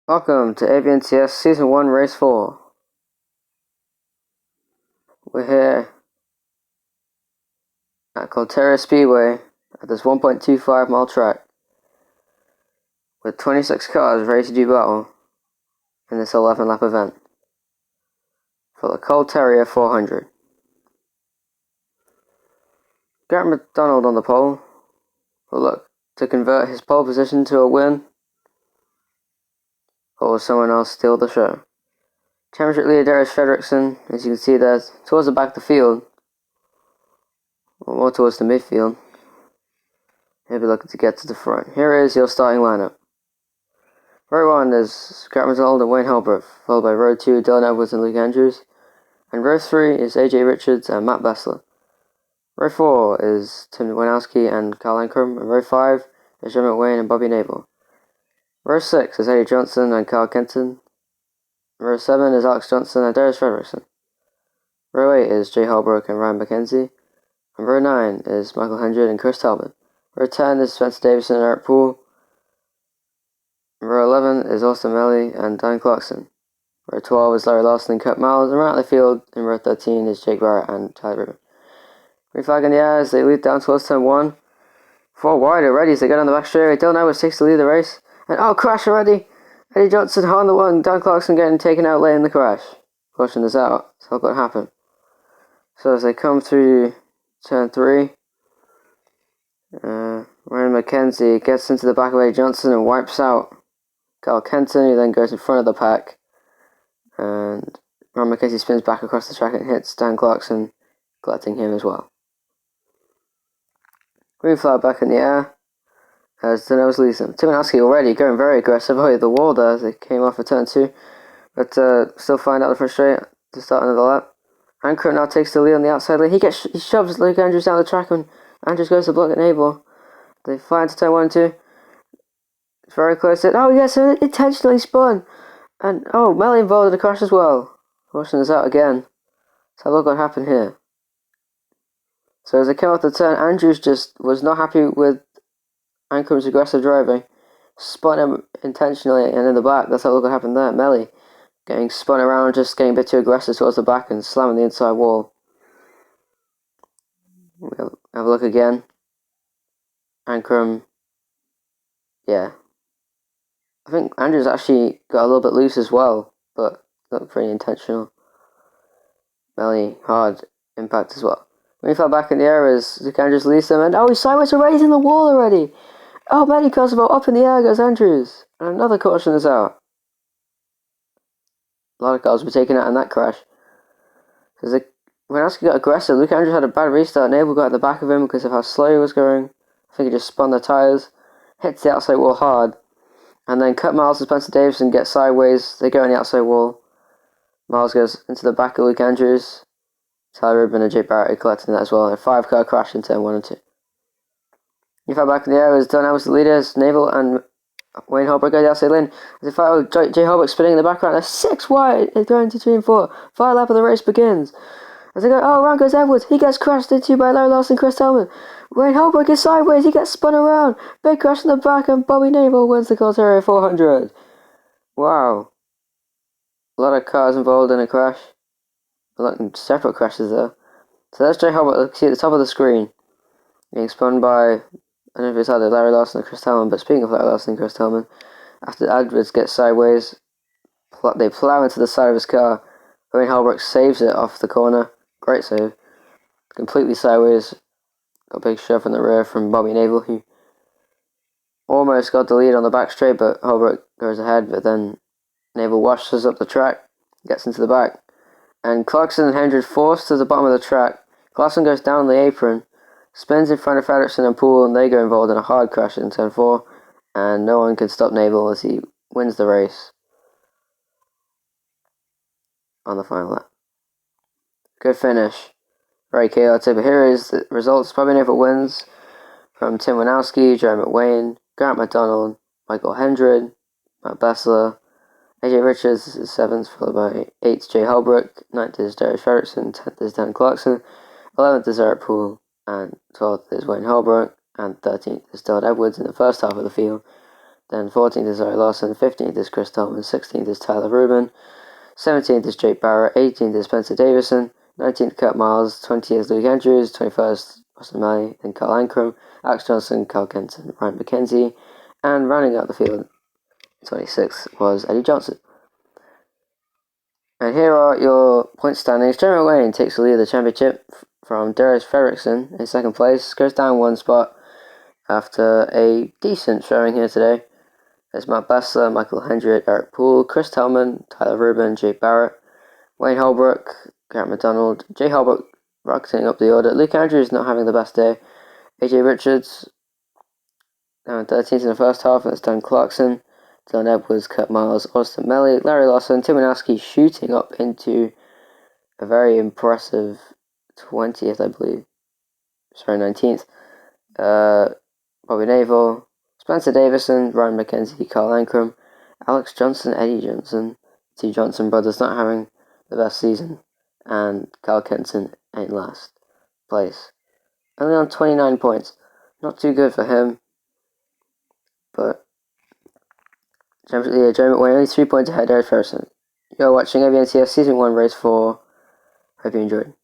Welcome to AVNTS Season 1 Race 4. We're here at Colteria Speedway at this 1.25 mile track with 26 cars ready to do battle in this 11 lap event for the Colteria 400. Garrett MacDonald on the pole will look to convert his pole position to a win, or will someone else steal the show? Championship leader Darius Fredrickson, as you can see there, towards the back of the field, or more towards the midfield. He'll be looking to get to the front. Here is your starting lineup. Row 1 is Garrett MacDonald and Wayne Holbrook, followed by Row 2, Dylan Edwards and Luke Andrews. And Row 3 is AJ Richards and Matt Bessler. Row 4 is Tim Winowski and Carl Ankrum. And Row 5 is John McWayne and Bobby Navel. Row 6 is Eddie Johnson and Carl Kenton. Row 7 is Alex Johnson and Darius Fredrickson. Row 8 is Jay Holbrook and Ryan McKenzie. And Row 9 is Michael Hendred and Chris Talbot. Row 10 is Spencer Davison and Eric Poole. Row 11 is Austin Melly and Dan Clarkson. Row 12 is Larry Lawson and Kurt Miles, and right out the field in row 13 is Jake Barrett and Ty Ribbon. Green flag in the air as they lead down towards turn 1. 4 wide already as they get on the back straightaway. Dylan Edwards takes the lead of the race. And crash already! Eddie Johnson on the one, Dan Clarkson getting taken out late in the crash. Caution is out, it's not going to happen. So as they come through turn 3, Ryan McKenzie gets into the back of Eddie Johnson and wipes out Carl Kenton, who then goes in front of the pack. And Ryan McKenzie spins back across the track and hits Dan Clarkson, collecting him as well. Green flag back in the air as Dano's leads them. Tim Winowski already going very aggressive over the wall there as they came off of turn 2, but still find out the front straight to start another lap. Ankrum now takes the lead on the outside lane. He shoves Luke Andrews down the track and Andrews goes to block at Navel. They fly into turn 1 and 2. It's very close to it. Yes, intentionally spun. And Melly involved in the crash as well. Caution is out again. Let's have a look what happened here. So as they came off the turn, Andrews just was not happy with Ankrum's aggressive driving. Spun him intentionally and in the back. That's how look what happened there. Melly getting spun around, just getting a bit too aggressive towards the back and slamming the inside wall. We'll have a look again. Ankrum, yeah. I think Andrews actually got a little bit loose as well, but looked pretty intentional. Melly, hard impact as well. When he fell back in the air as Luke Andrews leads them, and he's sideways already, he's in the wall already. Melly crossed about up in the air goes Andrews. And another caution is out. A lot of cars were taken out in that crash. When Aski got aggressive, Luke Andrews had a bad restart. Navel got at the back of him because of how slow he was going. I think he just spun the tyres, hits the outside wall hard, and then Kurt Miles and Spencer Davison get sideways. They go on the outside wall. Miles goes into the back of Luke Andrews. Tyler Ribbon and Jake Barrett are collecting that as well. And a 5-car crash in turn 1 and 2. You fell back in the air as Dylan Edwards the leaders. Navel and Wayne Holbrook go the outside lane. As they follow Jay Holbrook spinning in the background. They're 6 wide. They're going to 3 and 4. 5 lap of the race begins. As they go, around goes Edwards. He gets crashed into by Larry Lawson and Chris Tillman. Wayne Holbrook is sideways. He gets spun around. Big crash in the back, and Bobby Navel wins the Colteria 400. Wow. A lot of cars involved in a crash. A lot of separate crashes there. So there's Jay Holbrook. You can see at the top of the screen. Being spun by, I don't know if it's either Larry Lawson or Chris Tillman, but speaking of Larry Lawson and Chris Tillman, after Edwards gets sideways, they plow into the side of his car. Wayne Holbrook saves it off the corner. Great save. Completely sideways. Got a big shove in the rear from Bobby Navel, who almost got the lead on the back straight, but Holbrook goes ahead, but then Navel washes up the track, gets into the back, and Clarkson and Hendred forced to the bottom of the track. Clarkson goes down the apron, spins in front of Fredrickson and Poole, and they go involved in a hard crash in turn 4, and no one can stop Navel as he wins the race on the final lap. Good finish. Very chaotic, but here is the results. Bobby Navel wins from Tim Winowski, Jerry McWayne, Garrett MacDonald, Michael Hendred, Matt Bessler, AJ Richards is 7th, followed by 8th Jay Holbrook, 9th is Darius Fredrickson, 10th is Dan Clarkson, 11th is Eric Poole, and 12th is Wayne Holbrook, and 13th is Dylan Edwards in the first half of the field. Then 14th is Larry Lawson, 15th is Chris Tillman, 16th is Tyler Rubin, 17th is Jake Barrett, 18th is Spencer Davison, 19th Kurt Miles, 20th is Luke Andrews, 21st Austin May, then Carl Ankrum, Alex Johnson, Carl Kenton, Ryan McKenzie, and rounding out the field, 26th was Eddie Johnson. And here are your point standings. Jeremy Wayne takes the lead of the championship from Darius Fredrickson in second place, goes down one spot after a decent showing here today. There's Matt Bessler, Michael Hendrick, Eric Poole, Chris Tillman, Tyler Rubin, Jake Barrett, Wayne Holbrook, Garrett MacDonald, Jay Holbrook rocketing up the order. Luke Andrews not having the best day. AJ Richards, 13th in the first half, and it's Dan Clarkson, Dylan Edwards, Kurt Miles, Austin Melly, Larry Lawson, Tim Winowski shooting up into a very impressive 20th, I believe. Sorry, 19th. Bobby Naval, Spencer Davison, Ryan McKenzie, Carl Ankrum, Alex Johnson, Eddie Johnson, T. Johnson brothers not having the best season, and Carl Kenton in last place. Only on 29 points. Not too good for him, but Jeremy McWayne only 3 points ahead of Darius Ferguson. You're watching AVNTS Season 1 Race 4. Hope you enjoyed.